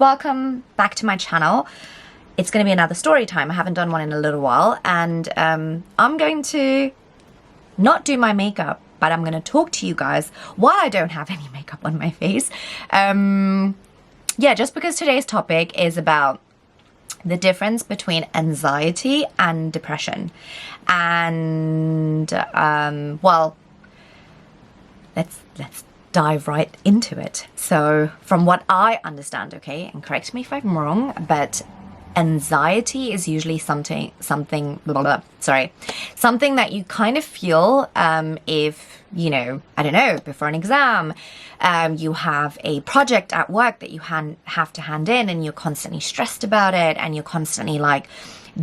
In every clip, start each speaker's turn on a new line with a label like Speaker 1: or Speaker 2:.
Speaker 1: welcome back to my channel. It's going to be another story time. I haven't done one in a little while, and I'm going to not do my makeup, but I'm going to talk to you guys while I don't have any makeup on my face. Yeah, just because today's topic is about the difference between anxiety and depression. And well, let's dive right into it. So from what I understand, okay, and correct me if I'm wrong, but anxiety is usually something that you kind of feel if, you know, I don't know, before an exam, you have a project at work that you have to hand in, and you're constantly stressed about it, and you're constantly like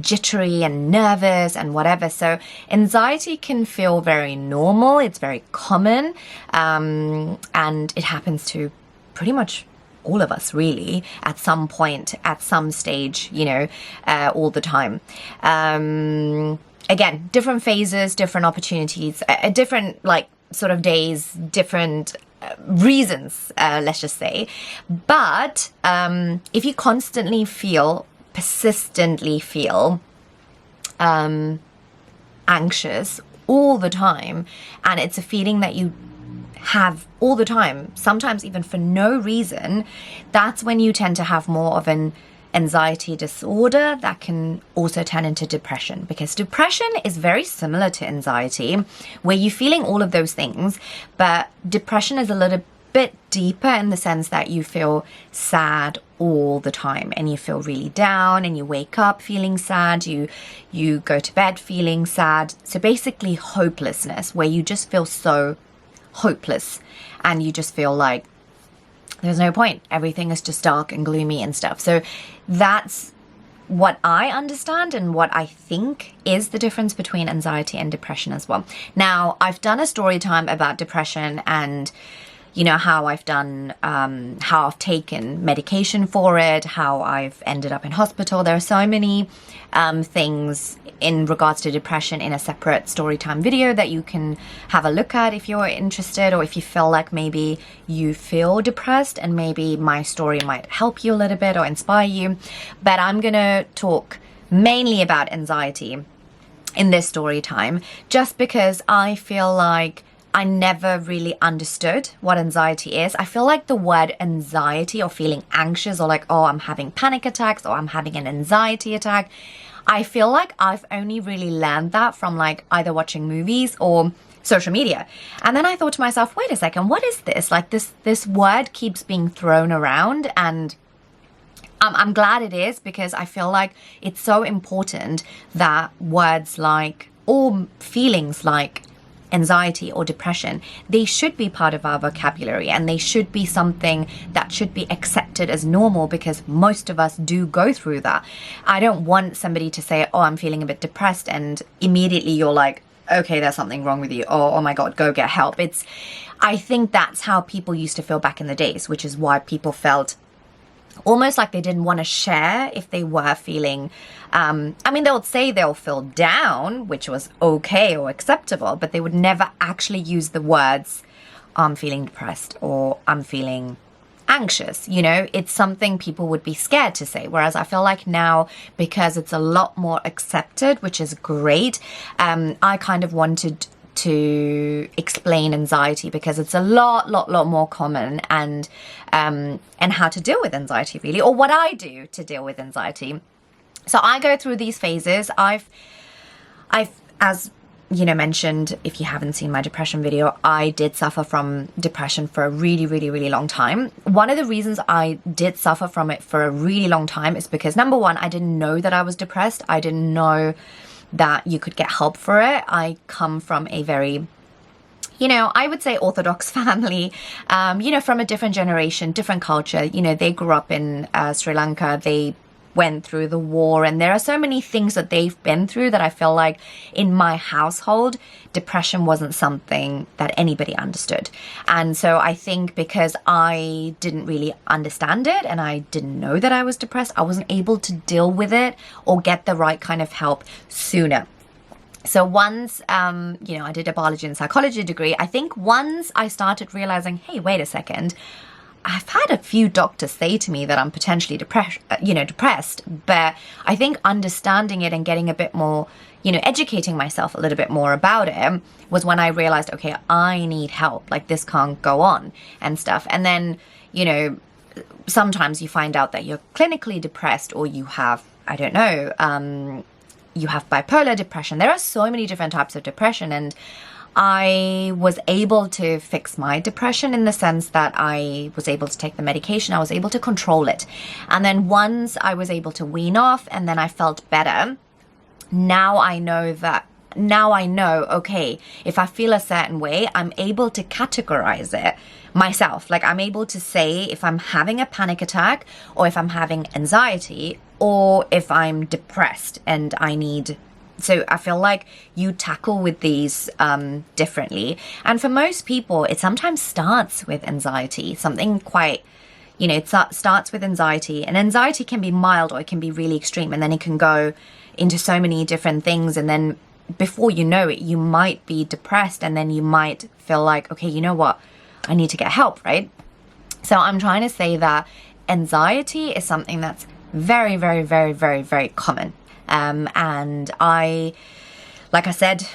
Speaker 1: jittery and nervous and whatever. So anxiety can feel very normal. It's very common, and it happens to pretty much all of us, really, at some point, at some stage, you know, all the time. Again, different phases, different opportunities, different like sort of days, different reasons, let's just say. But if you constantly feel, persistently feel anxious all the time, and it's a feeling that you have all the time, sometimes even for no reason, that's when you tend to have more of an anxiety disorder that can also turn into depression, because depression is very similar to anxiety, where you're feeling all of those things, but depression is a little bit deeper in the sense that you feel sad all the time, and you feel really down, and you wake up feeling sad, you go to bed feeling sad. So basically hopelessness, where you just feel so hopeless, and you just feel like there's no point, everything is just dark and gloomy and stuff. So that's what I understand and what I think is the difference between anxiety and depression as well. Now, I've done a story time about depression, and you know how I've done, how I've taken medication for it, how I've ended up in hospital. There are so many things in regards to depression in a separate storytime video that you can have a look at if you're interested, or if you feel like maybe you feel depressed and maybe my story might help you a little bit or inspire you. But I'm gonna talk mainly about anxiety in this story time, just because I feel like I never really understood what anxiety is. I feel like the word anxiety, or feeling anxious, or like, oh, I'm having panic attacks, or I'm having an anxiety attack, I feel like I've only really learned that from like either watching movies or social media. And then I thought to myself, wait a second, what is this? Like this word keeps being thrown around, and I'm glad it is, because I feel like it's so important that words like, or feelings like anxiety or depression, they should be part of our vocabulary, and they should be something that should be accepted as normal, because most of us do go through that. I don't want somebody to say, oh, I'm feeling a bit depressed, and immediately you're like, okay, there's something wrong with you, or oh my god, go get help. I think that's how people used to feel back in the days, which is why people felt almost like they didn't want to share if they were feeling, I mean, they would say they'll feel down, which was okay or acceptable, but they would never actually use the words, I'm feeling depressed, or I'm feeling anxious. You know, it's something people would be scared to say. Whereas I feel like now, because it's a lot more accepted, which is great, I kind of wanted to explain anxiety, because it's a lot more common, and how to deal with anxiety, really, or what I do to deal with anxiety. So I go through these phases. I've as you know, mentioned, if you haven't seen my depression video, I did suffer from depression for a really long time. One of the reasons I did suffer from it for a really long time is because, number one, I didn't know that I was depressed. I didn't know that you could get help for it. I come from a very, you know, I would say orthodox family, you know, from a different generation, different culture. You know, they grew up in Sri Lanka. They went through the war, and there are so many things that they've been through that I feel like in my household, depression wasn't something that anybody understood. And so I think because I didn't really understand it, and I didn't know that I was depressed, I wasn't able to deal with it or get the right kind of help sooner. So once, you know, I did a biology and psychology degree, I think once I started realizing, hey, wait a second, I've had a few doctors say to me that I'm potentially depressed, but I think understanding it and getting a bit more, educating myself a little bit more about it was when I realized, okay, I need help. Like, this can't go on and stuff. And then, sometimes you find out that you're clinically depressed, or you have, I don't know, you have bipolar depression. There are so many different types of depression, and I was able to fix my depression in the sense that I was able to take the medication. I was able to control it. And then once I was able to wean off and then I felt better, now I know, okay, if I feel a certain way, I'm able to categorize it myself. Like, I'm able to say if I'm having a panic attack, or if I'm having anxiety, or if I'm depressed and I need. So I feel like you tackle with these differently. And for most people, it sometimes starts with anxiety, something quite, it starts with anxiety. And anxiety can be mild, or it can be really extreme. And then it can go into so many different things. And then before you know it, you might be depressed. And then you might feel like, okay, you know what? I need to get help, right? So I'm trying to say that anxiety is something that's very, very, very, very, very common. And I, like I said,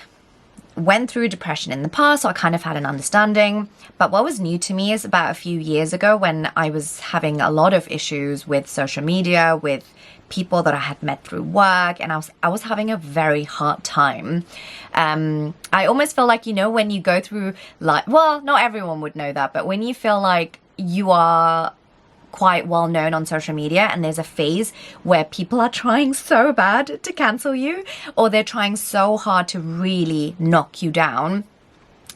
Speaker 1: went through depression in the past, so I kind of had an understanding. But what was new to me is about a few years ago, when I was having a lot of issues with social media, with people that I had met through work, and I was having a very hard time. I almost feel like, when you go through, like, well, not everyone would know that, but when you feel like you are quite well known on social media, and there's a phase where people are trying so bad to cancel you, or they're trying so hard to really knock you down.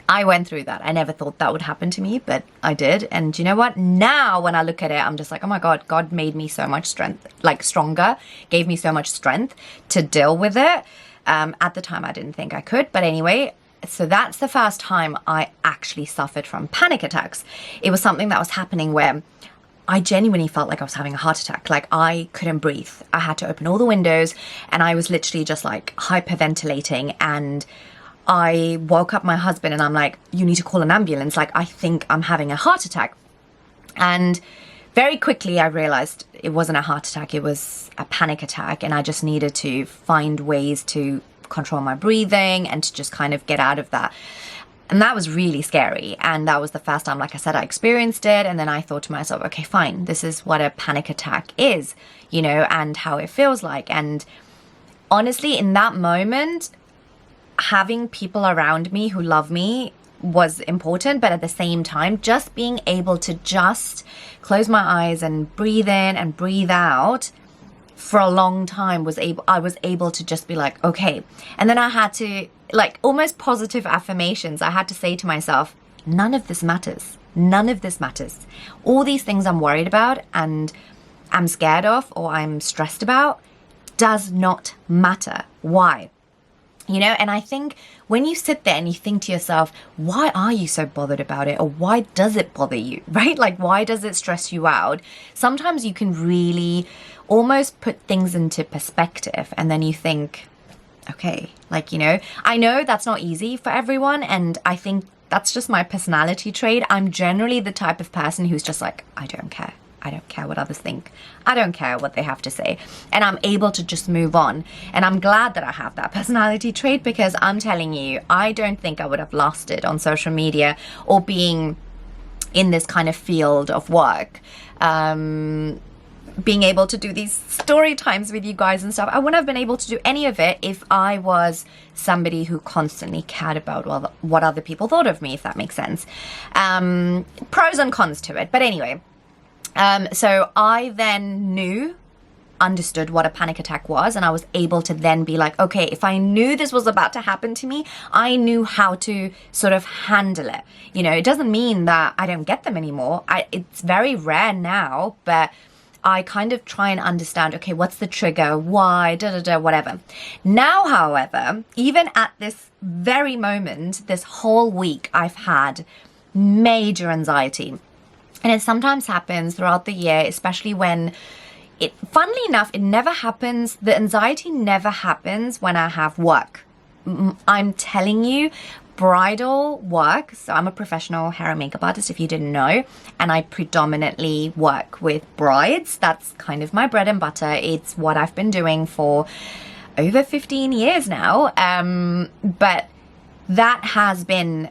Speaker 1: I went through that. I never thought that would happen to me, but I did. And you know what? Now when I look at it, I'm just like, oh my God, God made me so much strength, like stronger, gave me so much strength to deal with it. At the time, I didn't think I could. But anyway, so that's the first time I actually suffered from panic attacks. It was something that was happening where I genuinely felt like I was having a heart attack. Like, I couldn't breathe. I had to open all the windows, and I was literally just like hyperventilating. And I woke up my husband and I'm like, you need to call an ambulance. Like, I think I'm having a heart attack. And very quickly I realized it wasn't a heart attack. It was a panic attack. And I just needed to find ways to control my breathing and to just kind of get out of that. And that was really scary. And that was the first time, like I said, I experienced it. And then I thought to myself, okay, fine, this is what a panic attack is, and how it feels like. And honestly, in that moment, having people around me who love me was important. But at the same time, just being able to just close my eyes and breathe in and breathe out for a long time I was able to just be like, okay. And then I had to, like, almost positive affirmations. I had to say to myself, none of this matters. None of this matters. All these things I'm worried about and I'm scared of, or I'm stressed about, does not matter. Why? And I think when you sit there and you think to yourself, why are you so bothered about it? Or why does it bother you, right? Like, why does it stress you out? Sometimes you can really almost put things into perspective, and then you think, okay, like, I know that's not easy for everyone. And I think that's just my personality trait. I'm generally the type of person who's just like, I don't care. I don't care what others think. I don't care what they have to say. And I'm able to just move on. And I'm glad that I have that personality trait, because I'm telling you, I don't think I would have lasted on social media or being in this kind of field of work. Being able to do these story times with you guys and stuff. I wouldn't have been able to do any of it if I was somebody who constantly cared about what other people thought of me, if that makes sense. Pros and cons to it. But anyway, so I then understood what a panic attack was, and I was able to then be like, okay, if I knew this was about to happen to me, I knew how to sort of handle it. It doesn't mean that I don't get them anymore. It's very rare now, but I kind of try and understand, okay, what's the trigger? Why? Whatever. Now, however, even at this very moment, this whole week, I've had major anxiety. And it sometimes happens throughout the year, especially when funnily enough, it never happens. The anxiety never happens when I have work. I'm telling you, bridal work, so I'm a professional hair and makeup artist, if you didn't know, and I predominantly work with brides. That's kind of my bread and butter. It's what I've been doing for over 15 years now. But that has been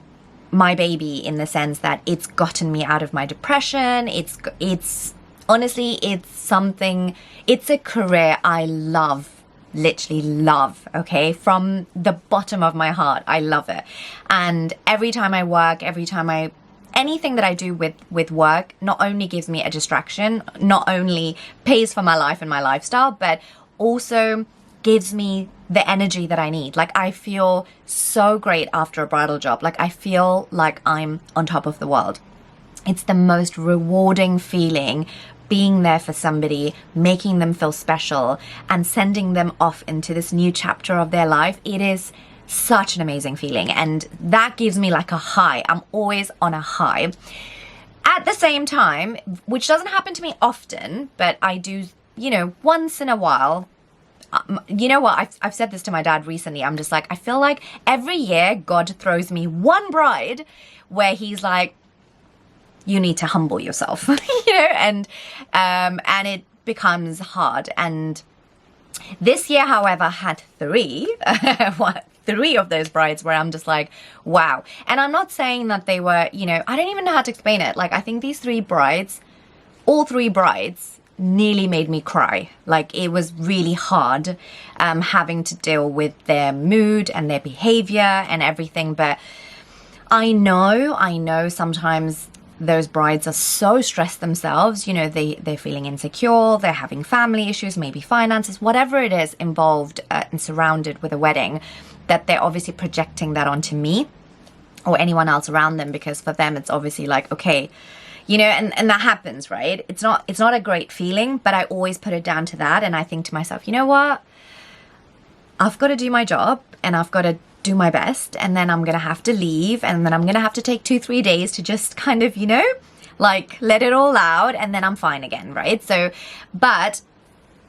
Speaker 1: my baby in the sense that it's gotten me out of my depression. It's honestly, it's a career I love. Literally love, okay? From the bottom of my heart, I love it. And every time I work, anything that I do with work not only gives me a distraction, not only pays for my life and my lifestyle, but also gives me the energy that I need. Like, I feel so great after a bridal job. Like, I feel like I'm on top of the world. It's the most rewarding feeling, being there for somebody, making them feel special, and sending them off into this new chapter of their life. It is such an amazing feeling, and that gives me like a high. I'm always on a high. At the same time, which doesn't happen to me often, but I do, once in a while. You know what? I've said this to my dad recently. I'm just like, I feel like every year God throws me one bride where he's like, you need to humble yourself, and it becomes hard. And this year, however, had three of those brides where I'm just like, wow. And I'm not saying that they were, I don't even know how to explain it. Like, I think these all three brides nearly made me cry. Like, it was really hard having to deal with their mood and their behavior and everything. But I know sometimes those brides are so stressed themselves, they're feeling insecure, they're having family issues, maybe finances, whatever it is involved and surrounded with a wedding, that they're obviously projecting that onto me or anyone else around them, because for them it's obviously like, okay, and that happens, right? It's not a great feeling, but I always put it down to that. And I think to myself, you know what? I've got to do my job and I've got to do my best, and then I'm going to have to leave, and then I'm going to have to take 2-3 days to just kind of, like let it all out, and then I'm fine again, right? So, but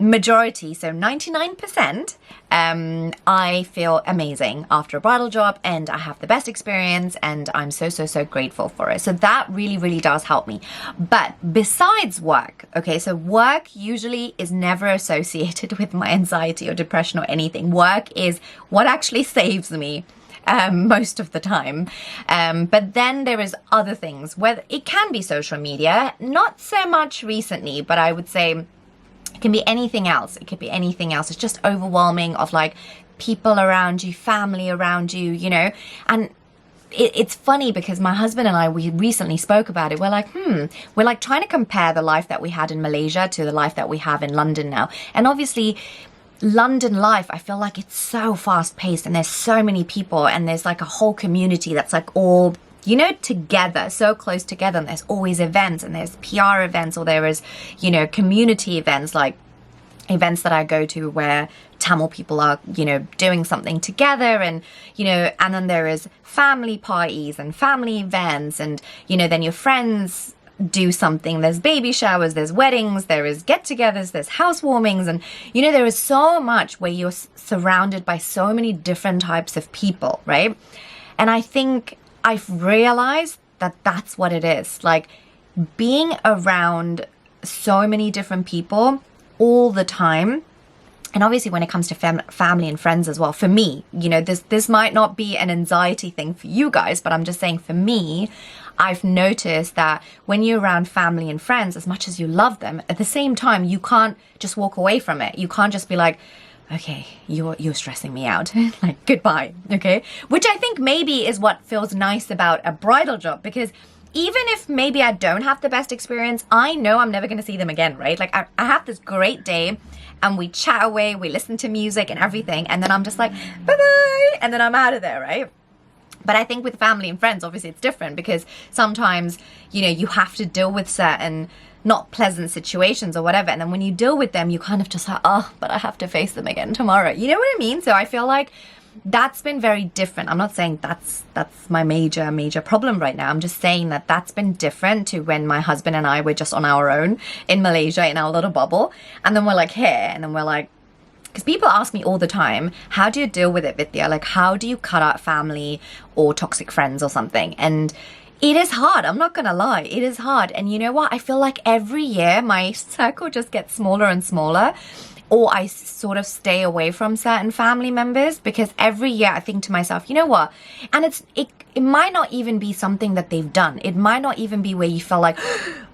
Speaker 1: majority, so 99%, I feel amazing after a bridal job, and I have the best experience, and I'm so grateful for it. So that really does help me. But besides work, okay, so work usually is never associated with my anxiety or depression or anything. Work is what actually saves me most of the time. But then there is other things, whether it can be social media, not so much recently, but I would say it can be anything else. It could be anything else. It's just overwhelming of like people around you, family around you, and it's funny because my husband and I, we recently spoke about it. We're like trying to compare the life that we had in Malaysia to the life that we have in London now. And obviously London life, I feel like it's so fast paced, and there's so many people, and there's like a whole community that's like all together, so close together, and there's always events, and there's PR events, or there is, community events, like events that I go to where Tamil people are, doing something together, and, and then there is family parties and family events, and, then your friends do something. There's baby showers, there's weddings, there is get-togethers, there's housewarmings, and, there is so much where you're surrounded by so many different types of people, right? And I think I've realized that that's what it is. Like, being around so many different people all the time. And obviously when it comes to family and friends as well, for me, this might not be an anxiety thing for you guys, but I'm just saying for me, I've noticed that when you're around family and friends, as much as you love them, at the same time, you can't just walk away from it. You can't just be like, okay, you're stressing me out. Like, goodbye, okay? Which I think maybe is what feels nice about a bridal job, because even if maybe I don't have the best experience, I know I'm never going to see them again, right? Like, I have this great day, and we chat away, we listen to music and everything, and then I'm just like, bye-bye, and then I'm out of there, right? But I think with family and friends, obviously it's different, because sometimes, you have to deal with certain not pleasant situations or whatever, and then when you deal with them, you kind of just like, oh, but I have to face them again tomorrow. You know what I mean? So I feel like that's been very different. I'm not saying that's my major problem right now. I'm just saying that that's been different to when my husband and I were just on our own in Malaysia in our little bubble, and then we're like here, and then we're like, Because people ask me all the time, how do you deal with it, Vithya? Like, how do you cut out family or toxic friends or something? And it is hard. I'm not going to lie. It is hard. And you know what? I feel like every year my circle just gets smaller and smaller, or I sort of stay away from certain family members, because every year I think to myself, you know what? And it might not even be something that they've done. It might not even be where you feel like,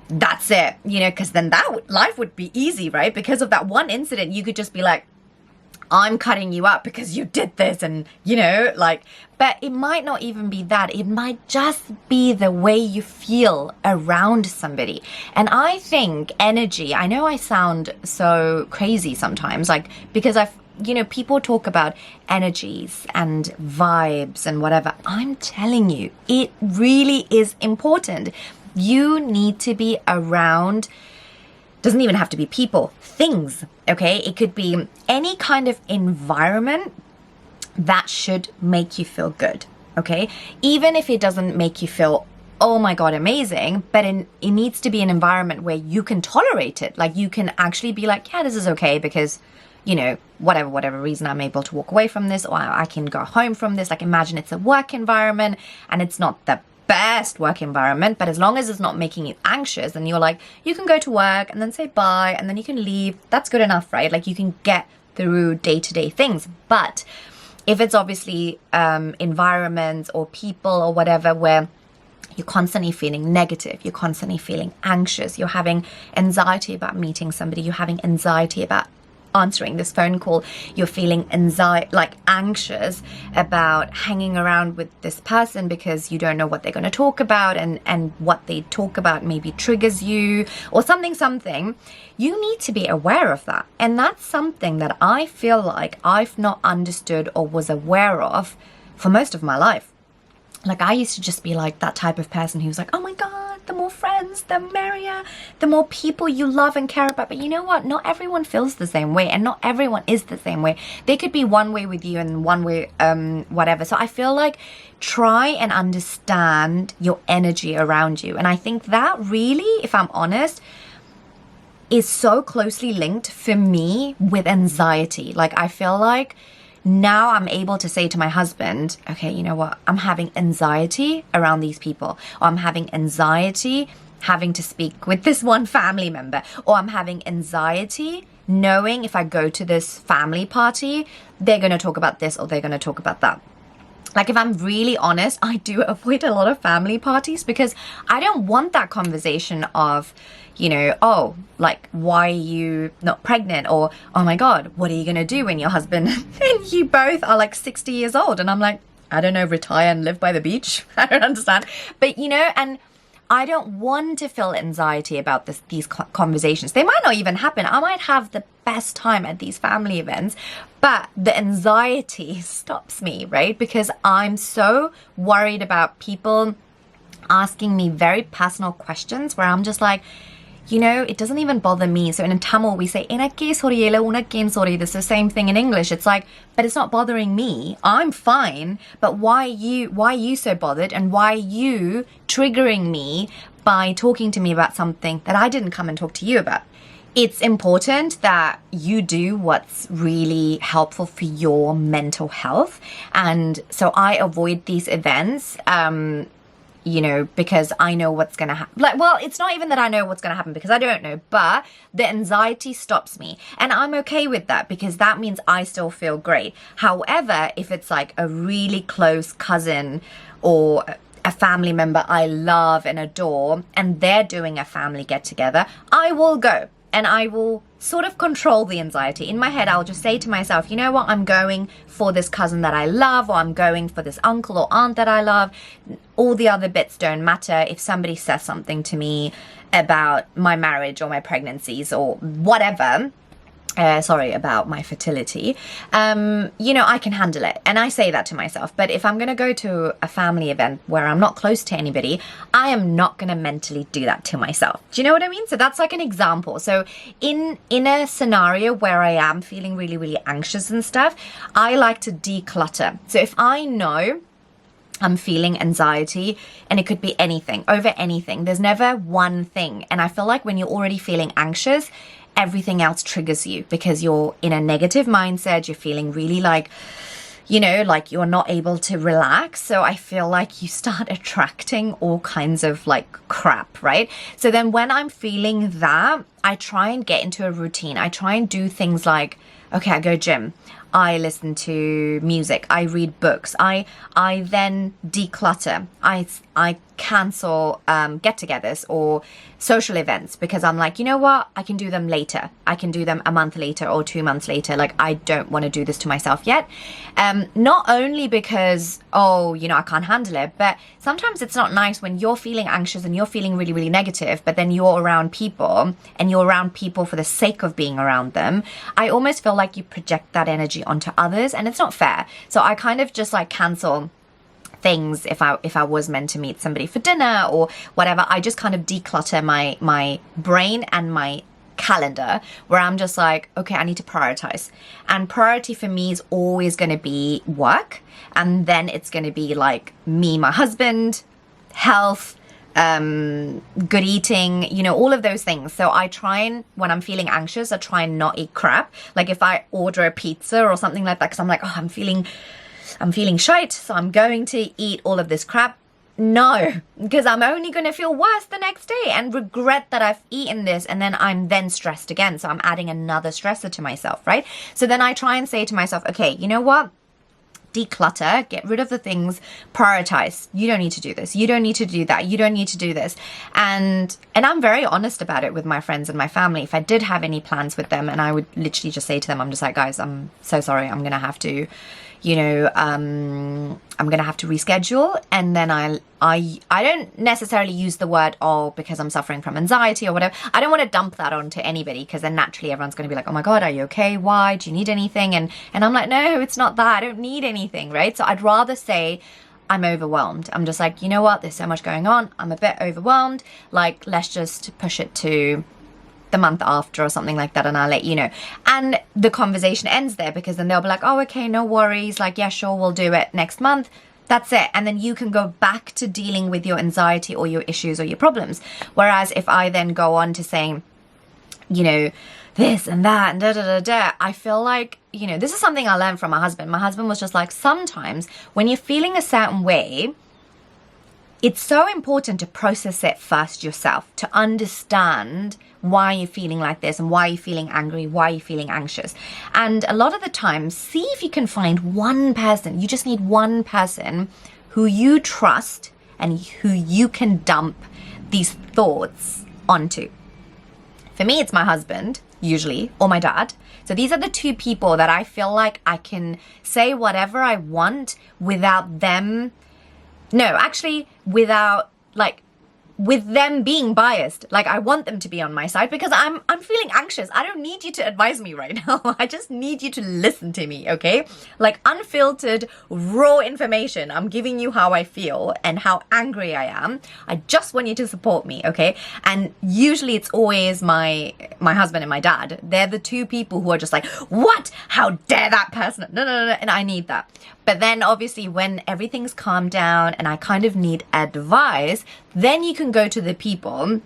Speaker 1: that's it, you know, because then life would be easy, right? Because of that one incident, you could just be like, I'm cutting you up because you did this, and you know, like, but it might not even be that. It might just be the way you feel around somebody. And I think energy, I know I sound so crazy sometimes, like, because people talk about energies and vibes and whatever. I'm telling you, it really is important. You need to be around, doesn't even have to be people, things, okay? It could be any kind of environment that should make you feel good, okay? Even if it doesn't make you feel, oh my God, amazing, but it needs to be an environment where you can tolerate it. Like, you can actually be like, yeah, this is okay, because, you know, whatever reason, I'm able to walk away from this, or I can go home from this. Like, imagine it's a work environment and it's not the best work environment, but as long as it's not making you anxious, and you're like, you can go to work and then say bye and then you can leave, that's good enough, right? Like, you can get through day-to-day things. But if it's obviously environments or people or whatever where you're constantly feeling negative, you're constantly feeling anxious, you're having anxiety about meeting somebody, you're having anxiety about answering this phone call, you're feeling anxious about hanging around with this person because you don't know what they're going to talk about, and what they talk about maybe triggers you or something, you need to be aware of that. And that's something that I feel like I've not understood or was aware of for most of my life. Like, I used to just be like that type of person who's like, oh my God, the more friends, the merrier, the more people you love and care about. But you know what? Not everyone feels the same way, and not everyone is the same way. They could be one way with you and one way, whatever. So I feel like try and understand your energy around you. And I think that really, if I'm honest, is so closely linked for me with anxiety. Like, I feel like now I'm able to say to my husband, okay, you know what? I'm having anxiety around these people, or I'm having anxiety having to speak with this one family member, or I'm having anxiety knowing if I go to this family party, they're going to talk about this or they're going to talk about that. Like, if I'm really honest, I do avoid a lot of family parties because I don't want that conversation of, you know, oh, like, why are you not pregnant? Or, oh my God, what are you going to do when your husband and you both are like 60 years old? And I'm like, I don't know, retire and live by the beach. I don't understand. But, you know, and I don't want to feel anxiety about these conversations. They might not even happen. I might have the best time at these family events, but the anxiety stops me, right? Because I'm so worried about people asking me very personal questions where I'm just like, you know, it doesn't even bother me. So in Tamil, we say, "Enakke soriyela, unakke sorry." This is the same thing in English. It's like, but it's not bothering me. I'm fine. But why are you so bothered? And why are you triggering me by talking to me about something that I didn't come and talk to you about? It's important that you do what's really helpful for your mental health. And so I avoid these events, you know, because I know what's going to happen. Like, well, it's not even that I know what's going to happen because I don't know, but the anxiety stops me. And I'm okay with that because that means I still feel great. However, if it's like a really close cousin or a family member I love and adore, and they're doing a family get together, I will go. And I will sort of control the anxiety. In my head, I'll just say to myself, you know what, I'm going for this cousin that I love, or I'm going for this uncle or aunt that I love. All the other bits don't matter. If somebody says something to me about my marriage or my pregnancies or whatever, about my fertility, you know, I can handle it. And I say that to myself. But if I'm going to go to a family event where I'm not close to anybody, I am not going to mentally do that to myself. Do you know what I mean? So that's like an example. So in a scenario where I am feeling really, really anxious and stuff, I like to declutter. So if I know I'm feeling anxiety, and it could be anything, over anything, there's never one thing. And I feel like when you're already feeling anxious, everything else triggers you because you're in a negative mindset. You're feeling really like, like you're not able to relax. So I feel like you start attracting all kinds of like crap, right? So then when I'm feeling that, I try and get into a routine. I try and do things like, okay, I go gym. I listen to music. I read books. I then declutter. I cancel get-togethers or social events because I'm like, you know what? I can do them later. I can do them a month later or 2 months later. Like, I don't want to do this to myself yet. Not only because, I can't handle it, but sometimes it's not nice when you're feeling anxious and you're feeling really, really negative, but then you're around people and you're around people for the sake of being around them. I almost feel like you project that energy onto others and it's not fair. So I kind of just like cancel things. If I was meant to meet somebody for dinner or whatever, I just kind of declutter my brain and my calendar, where I'm just like, okay, I need to prioritize. And priority for me is always going to be work, and then it's going to be like me, my husband, health, good eating, all of those things. So I try and, when I'm feeling anxious, I try and not eat crap. Like if I order a pizza or something like that, because I'm like, I'm feeling shite, so I'm going to eat all of this crap. No, because I'm only going to feel worse the next day and regret that I've eaten this, and then I'm then stressed again. So I'm adding another stressor to myself, right? So then I try and say to myself, okay, you know what? Declutter, get rid of the things, prioritize. You don't need to do this. You don't need to do that. You don't need to do this. And I'm very honest about it with my friends and my family. If I did have any plans with them, and I would literally just say to them, I'm just like, guys, I'm so sorry. I'm going to have to, I'm going to have to reschedule. And then I don't necessarily use the word, because I'm suffering from anxiety or whatever. I don't want to dump that onto anybody, because then naturally everyone's going to be like, oh my God, are you okay? Why? Do you need anything? And I'm like, no, it's not that. I don't need anything, right? So I'd rather say I'm overwhelmed. I'm just like, you know what? There's so much going on. I'm a bit overwhelmed. Like, let's just push it to the month after or something like that, and I'll let you know. And the conversation ends there, because then they'll be like, oh, okay, no worries. Like, yeah, sure, we'll do it next month. That's it. And then you can go back to dealing with your anxiety or your issues or your problems. Whereas if I then go on to saying, this and that and da da da da, I feel like, this is something I learned from my husband. My husband was just like, sometimes when you're feeling a certain way, it's so important to process it first yourself, to understand why you're feeling like this and why you're feeling angry, why you're feeling anxious. And a lot of the time, see if you can find one person. You just need one person who you trust and who you can dump these thoughts onto. For me, it's my husband, usually, or my dad. So these are the two people that I feel like I can say whatever I want without them. No, actually, with them being biased. Like, I want them to be on my side because I'm feeling anxious. I don't need you to advise me right now. I just need you to listen to me, okay? Like, unfiltered, raw information. I'm giving you how I feel and how angry I am. I just want you to support me, okay? And usually it's always my husband and my dad. They're the two people who are just like, what? How dare that person? No. And I need that. But then obviously when everything's calmed down and I kind of need advice, then you can go to the people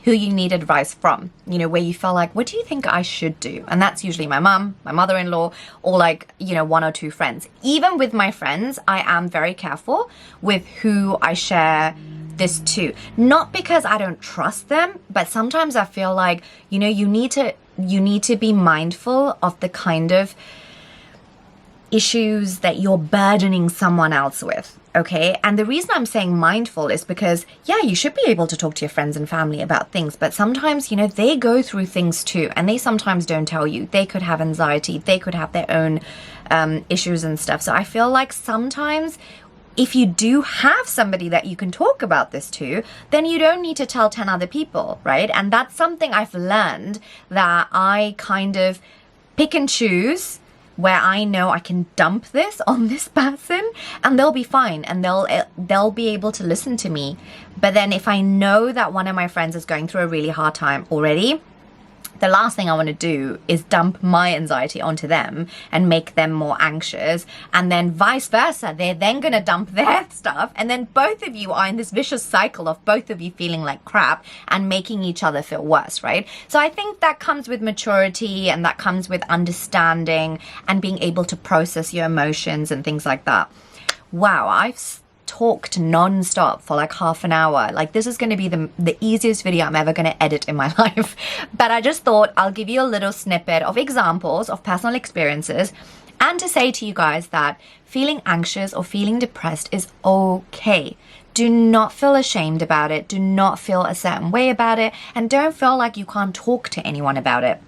Speaker 1: who you need advice from, where you feel like, what do you think I should do? And that's usually my mum, my mother-in-law, or like, one or two friends. Even with my friends, I am very careful with who I share this to. Not because I don't trust them, but sometimes I feel like, you need to be mindful of the kind of issues that you're burdening someone else with, okay? And the reason I'm saying mindful is because, yeah, you should be able to talk to your friends and family about things, but sometimes, they go through things too, and they sometimes don't tell you. They could have anxiety, they could have their own issues and stuff. So I feel like sometimes if you do have somebody that you can talk about this to, then you don't need to tell 10 other people, right? And that's something I've learned, that I kind of pick and choose where I know I can dump this on this person and they'll be fine and they'll be able to listen to me. But then if I know that one of my friends is going through a really hard time already, the last thing I want to do is dump my anxiety onto them and make them more anxious, and then vice versa. They're then going to dump their stuff, and then both of you are in this vicious cycle of both of you feeling like crap and making each other feel worse, right? So I think that comes with maturity, and that comes with understanding and being able to process your emotions and things like that. Wow, I've talked non-stop for like half an hour. Like, this is going to be the easiest video I'm ever going to edit in my life. But I just thought I'll give you a little snippet of examples of personal experiences, and to say to you guys that feeling anxious or feeling depressed is okay. Do not feel ashamed about it. Do not feel a certain way about it. And don't feel like you can't talk to anyone about it.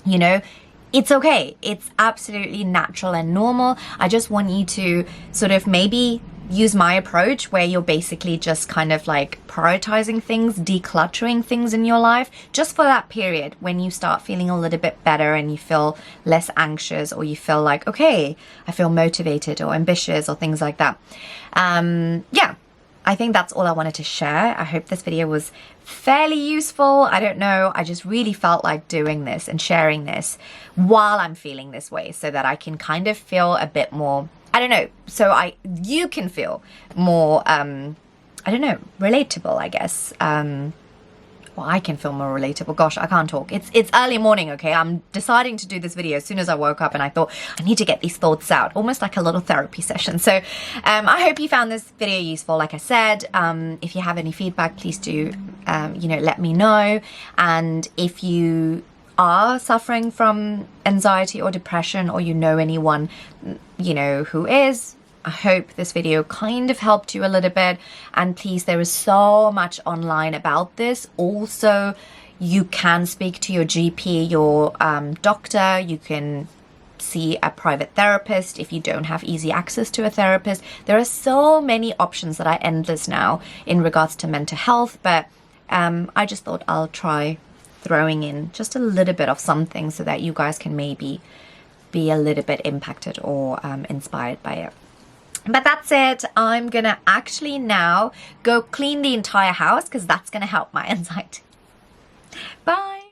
Speaker 1: You know, it's okay. It's absolutely natural and normal. I just want you to sort of maybe use my approach, where you're basically just kind of like prioritizing things, decluttering things in your life, just for that period when you start feeling a little bit better and you feel less anxious, or you feel like, okay, I feel motivated or ambitious or things like that. Yeah, I think that's all I wanted to share. I hope this video was fairly useful. I don't know. I just really felt like doing this and sharing this while I'm feeling this way, so that I can kind of feel a bit more, I don't know, so you can feel more, I don't know, relatable, I guess. Well, I can feel more relatable. Gosh, I can't talk. It's early morning, okay? I'm deciding to do this video as soon as I woke up, and I thought I need to get these thoughts out, almost like a little therapy session. So I hope you found this video useful. Like I said, if you have any feedback, please do, you know, let me know. And if you are suffering from anxiety or depression, or you know anyone, you know, who is, I hope this video kind of helped you a little bit. And please, there is so much online about this. Also, you can speak to your GP, your doctor. You can see a private therapist if you don't have easy access to a therapist. There are so many options that are endless now in regards to mental health, but I just thought I'll try throwing in just a little bit of something so that you guys can maybe be a little bit impacted or inspired by it. But that's it. I'm gonna actually now go clean the entire house, because that's gonna help my anxiety. Bye.